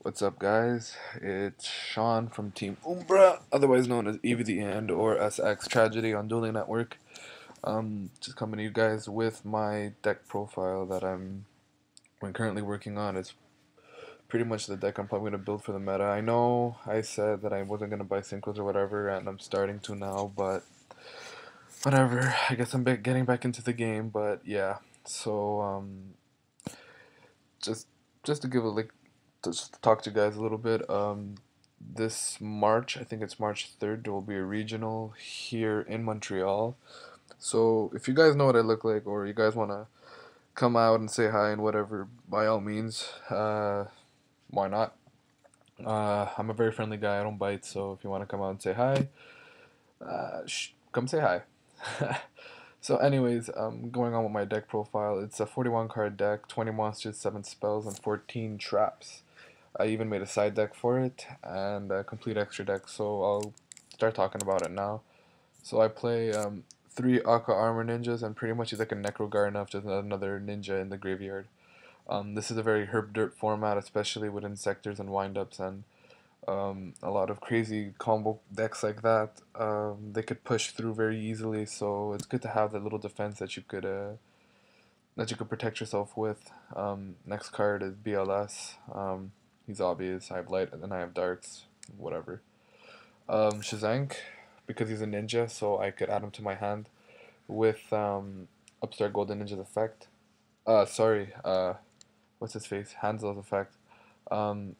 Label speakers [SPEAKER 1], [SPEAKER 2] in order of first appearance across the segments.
[SPEAKER 1] What's up, guys? It's Sean from Team Umbra, otherwise known as Evie the End or SxTragedyy on Dueling Network. Just coming to you guys with my deck profile that I'm currently working on. It's pretty much the deck I'm probably gonna build for the meta. I know I said that I wasn't gonna buy synchros or whatever, and I'm starting to now, but whatever. I guess I'm getting back into the game, but yeah. So just just to give a like just to talk to you guys a little bit. This March, I think it's March 3rd, there will be a regional here in Montreal. So if you guys know what I look like, or you guys wanna come out and say hi and whatever, by all means, why not? I'm a very friendly guy. I don't bite, so if you want to come out and say hi, come say hi. So, anyways, going on with my deck profile, it's a 41 card deck, 20 monsters, 7 spells, and 14 traps. I even made a side deck for it and a complete extra deck, so I'll start talking about it now. So I play 3 Aqua Armor Ninjas, and pretty much he's like a Necro Gardener, just another ninja in the graveyard. This is a very herb dirt format, especially with insectors and windups and a lot of crazy combo decks like that. They could push through very easily, so it's good to have that little defense that you could protect yourself with. Next card is BLS. He's obvious. I have light and then I have darks, whatever. Shazank, because he's a ninja, so I could add him to my hand with Upstart Golden Ninja's effect. Sorry, what's his face? Hanzo's effect. Um,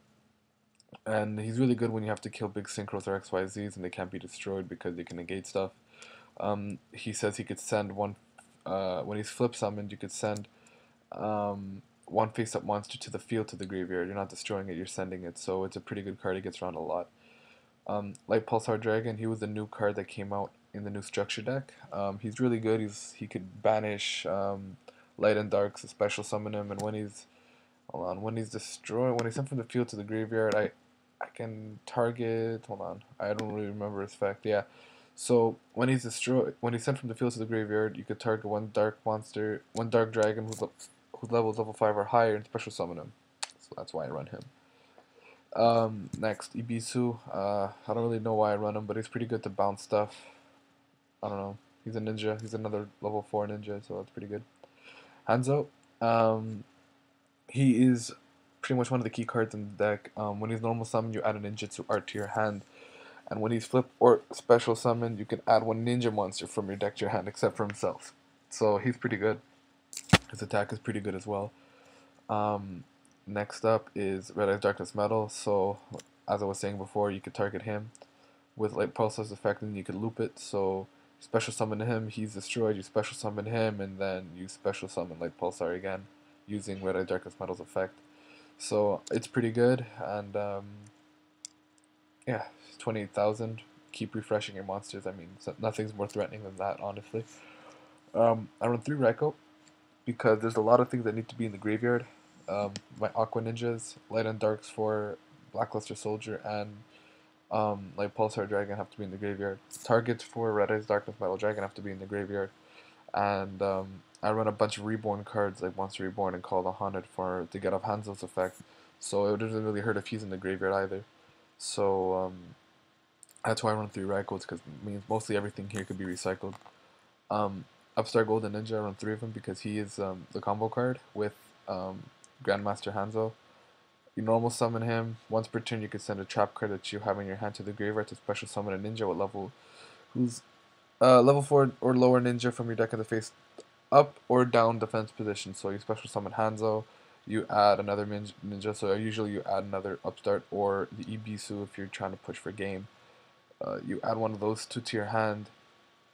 [SPEAKER 1] and he's really good when you have to kill big synchros or XYZs and they can't be destroyed because they can negate stuff. He says he could send one, when he's flip summoned, you could send one face up monster to the field to the graveyard. You're not destroying it, you're sending it, so it's a pretty good card. He gets around a lot. Light Pulsar Dragon, he was the new card that came out in the new structure deck. He's really good. He could banish light and darks, special summon him, and when he's hold on, when he's destroyed, when he's sent from the field to the graveyard, I can target. Hold on, I don't really remember his effect. Yeah, so when he's destroyed, when he's sent from the field to the graveyard, you could target one dark monster, one dark dragon whose level is level 5 or higher, and special summon him. So that's why I run him. Next, Ibisu. I don't really know why I run him, but he's pretty good to bounce stuff. I don't know. He's a ninja. He's another level 4 ninja, so that's pretty good. Hanzo. Um, he is pretty much one of the key cards in the deck. When he's normal summon, you add a ninjutsu art to your hand. And when he's flip or special summon, you can add one ninja monster from your deck to your hand, except for himself. So he's pretty good. His attack is pretty good as well. Um, Next up is Red Eyes Darkness Metal. So, as I was saying before, you could target him with Light Pulsar's effect, and you could loop it. So, special summon him, he's destroyed. You special summon him, and then you special summon Light Pulsar again using Red Eyes Darkness Metal's effect. So it's pretty good, and yeah, 28,000. Keep refreshing your monsters. I mean, nothing's more threatening than that, honestly. I run 3 Raikou because there's a lot of things that need to be in the graveyard. My Aqua Ninjas, Light and Darks for Blackluster Soldier, and like Pulsar Dragon have to be in the graveyard. Targets for Red Eyes Darkness Metal Dragon have to be in the graveyard. And I run a bunch of Reborn cards like Monster Reborn and Call the Haunted to get off Hanzo's effect. So it doesn't really hurt if he's in the graveyard either. So that's why I run 3 Raikouts, because it means mostly everything here could be recycled. Um, Upstart Golden Ninja, I run 3 of him because he is the combo card with Grandmaster Hanzo. You normal summon him. Once per turn, you can send a trap card that you have in your hand to the graveyard to special summon a ninja with who's level 4 or lower ninja from your deck in the face up or down defense position. So you special summon Hanzo, you add another ninja. So usually you add another upstart or the Ibisu if you're trying to push for game. You add one of those two to your hand,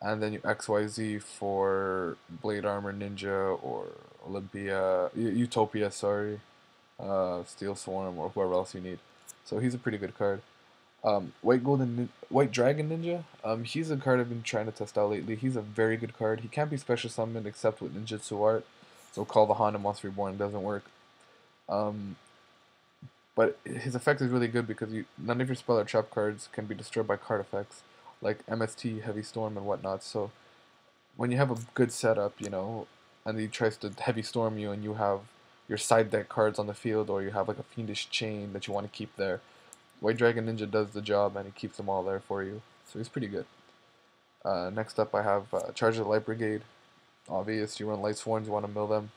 [SPEAKER 1] and then you XYZ for Blade Armor Ninja or Olympia, Utopia, sorry, Steel Swarm or whoever else you need. So he's a pretty good card. White Dragon Ninja. He's a card I've been trying to test out lately. He's a very good card. He can't be special summoned except with ninjutsu art, so Call the Han and Monster Reborn doesn't work. Um, but his effect is really good because none of your spell or trap cards can be destroyed by card effects like MST, Heavy Storm, and whatnot. So when you have a good setup, and he tries to Heavy Storm you, and you have your side deck cards on the field, or you have like a Fiendish Chain that you want to keep there. White Dragon Ninja does the job and he keeps them all there for you, so he's pretty good. Next up I have Charge of the Light Brigade. Obvious, you run Light Sworns, you want to mill them.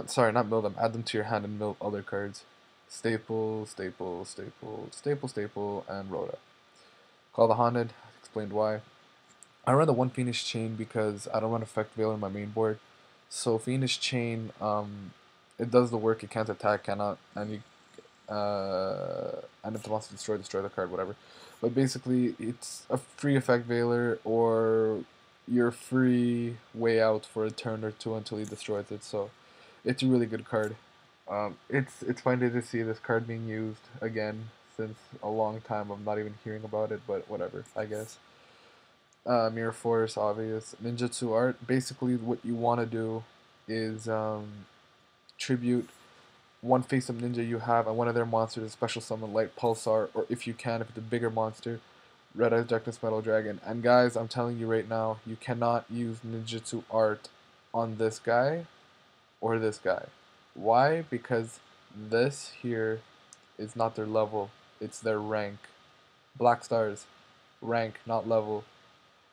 [SPEAKER 1] Sorry, not mill them, add them to your hand and mill other cards. Staple, staple, staple, staple, staple, and Rhoda. Call the Haunted, explained why. I run the one Fiendish Chain because I don't run Effect Veil in my main board. So Fiendish Chain, it does the work, it can't attack, cannot, and if the monster destroy the card, whatever. But basically, it's a free Effect Veiler, or your free way out for a turn or two until he destroys it, so it's a really good card. It's funny to see this card being used again since a long time of not even hearing about it, but whatever, I guess. Mirror Force, obvious. Ninjutsu Art, basically what you want to do is tribute one face-up ninja you have and one of their monsters, a special summon like Pulsar, or if you can, if it's a bigger monster, Red Eyes Darkness Metal Dragon. And guys, I'm telling you right now, you cannot use ninjutsu art on this guy or this guy. Why? Because this here is not their level, it's their rank. Black Stars, rank, not level.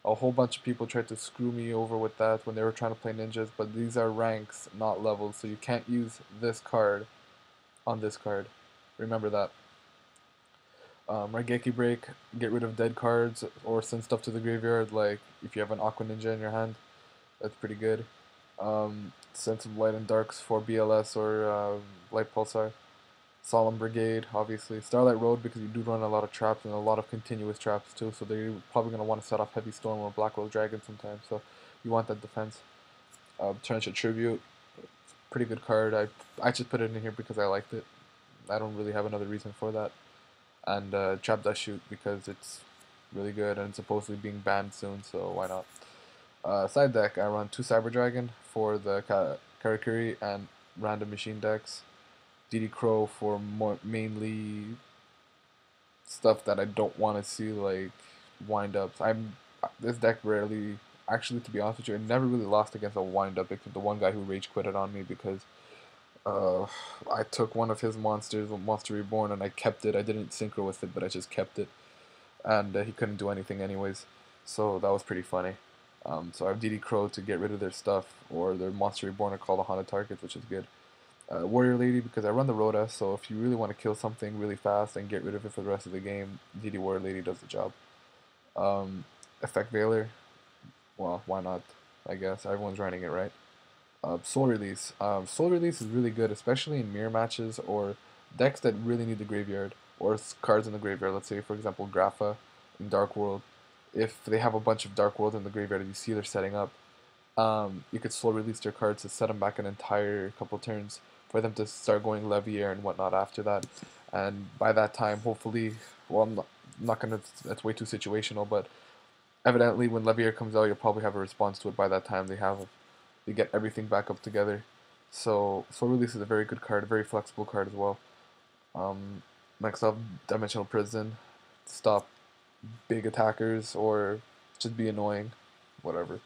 [SPEAKER 1] A whole bunch of people tried to screw me over with that when they were trying to play ninjas, but these are ranks, not levels, so you can't use this card on this card. Remember that. Raigeki Break, get rid of dead cards or send stuff to the graveyard, like if you have an Aqua Ninja in your hand, that's pretty good. Send some Light and Darks for BLS or Light Pulsar. Solemn Brigade, obviously. Starlight Road, because you do run a lot of traps and a lot of continuous traps too, so they're probably going to want to set off Heavy Storm or Black Rose Dragon sometimes, so you want that defense. Trench Tribute, pretty good card. I just put it in here because I liked it. I don't really have another reason for that. And Trap Dust Shoot, because it's really good and it's supposedly being banned soon, so why not. Side deck, I run 2 Cyber Dragon for the Karakuri and random machine decks. DD Crow for more mainly stuff that I don't want to see, like wind-ups. This deck rarely, actually, to be honest with you, I never really lost against a wind-up except the one guy who rage quitted on me because I took one of his monsters, Monster Reborn, and I kept it. I didn't synchro with it, but I just kept it, and he couldn't do anything anyways. So that was pretty funny. So I have DD Crow to get rid of their stuff, or their Monster Reborn are called a haunted target, which is good. Warrior Lady, because I run the Rhoda, so if you really want to kill something really fast and get rid of it for the rest of the game, DD Warrior Lady does the job. Effect Veiler, well, why not? I guess everyone's running it, right? Soul Release. Soul Release is really good, especially in mirror matches or decks that really need the graveyard, or cards in the graveyard. Let's say, for example, Grapha in Dark World. If they have a bunch of Dark World in the graveyard and you see they're setting up, you could slow release their cards to set them back an entire couple turns for them to start going Levier and whatnot after that. And by that time, hopefully, well, I'm not gonna, that's way too situational, but evidently when Levier comes out, you'll probably have a response to it by that time. They get everything back up together. So Slow Release is a very good card, a very flexible card as well. Next up, Dimensional Prison. Stop big attackers or just be annoying, whatever.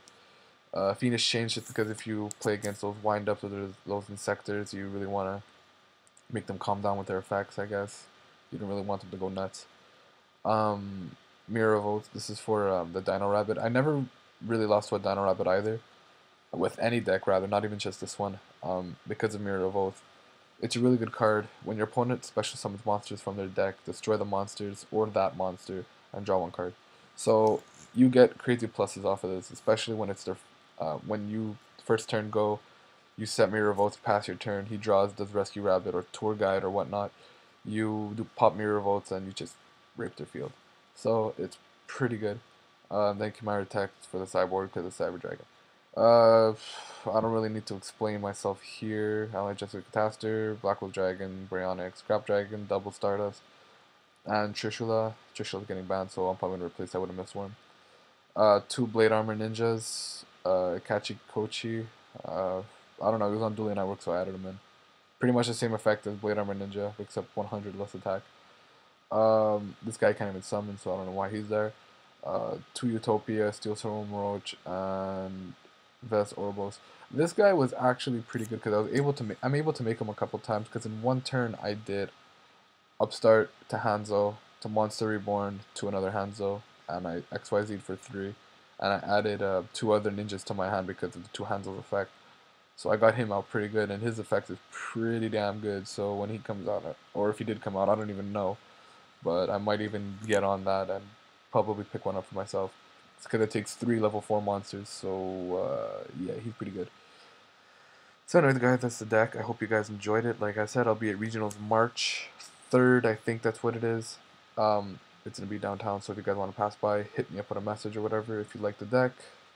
[SPEAKER 1] Fiendish Chain, just because if you play against those wind-ups or those insectors, you really want to make them calm down with their effects, I guess. You don't really want them to go nuts. Mirror of Oath, this is for the Dino Rabbit. I never really lost to a Dino Rabbit either, with any deck rather, not even just this one, because of Mirror of Oath. It's a really good card. When your opponent special summons monsters from their deck, destroy the monsters or that monster and draw 1 card. So you get crazy pluses off of this, especially when it's their when you first turn go, you set Mirror of Oaths past your turn. He draws, does Rescue Rabbit or Tour Guide or whatnot. You do pop Mirror of Oaths and you just rape their field. So it's pretty good. Then Chimera Text for the sideboard because of Cyber Dragon. I don't really need to explain myself here. I like Jessica Cataster, Black Wolf Dragon, Bryonic, Scrap Dragon, Double Stardust, and Trishula. Trishula's getting banned, so I'm probably going to replace that with a Mistworm. 2 Blade Armor Ninjas, Kachi Kochi. I don't know, he was on Dueling Network, so I added him in. Pretty much the same effect as Blade Armor Ninja, except 100 less attack. This guy can't even summon, so I don't know why he's there. 2 Utopia, Steel Storm Roach, and Ves Orbos. This guy was actually pretty good because I was able to I'm able to make him a couple times because in one turn I did Upstart to Hanzo to Monster Reborn to another Hanzo, and I XYZ'd for 3, and I added 2 other ninjas to my hand because of the 2 Hanzo's effect. So I got him out pretty good, and his effect is pretty damn good. So when he comes out, or if he did come out, I don't even know, but I might even get on that and probably pick one up for myself. It's because it takes 3 level 4 monsters, so yeah, he's pretty good. So anyway, guys, that's the deck. I hope you guys enjoyed it. Like I said, I'll be at Regionals March 3rd, I think that's what it is. It's going to be downtown, so if you guys want to pass by, hit me up with a message or whatever. If you like the deck,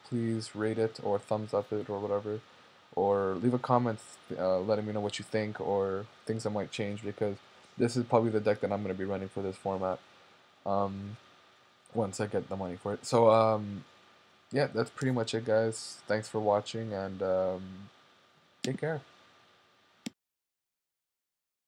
[SPEAKER 1] please rate it or thumbs up it or whatever. Or leave a comment letting me know what you think or things that might change, because this is probably the deck that I'm going to be running for this format um, once I get the money for it. So, yeah, that's pretty much it, guys. Thanks for watching, and take care.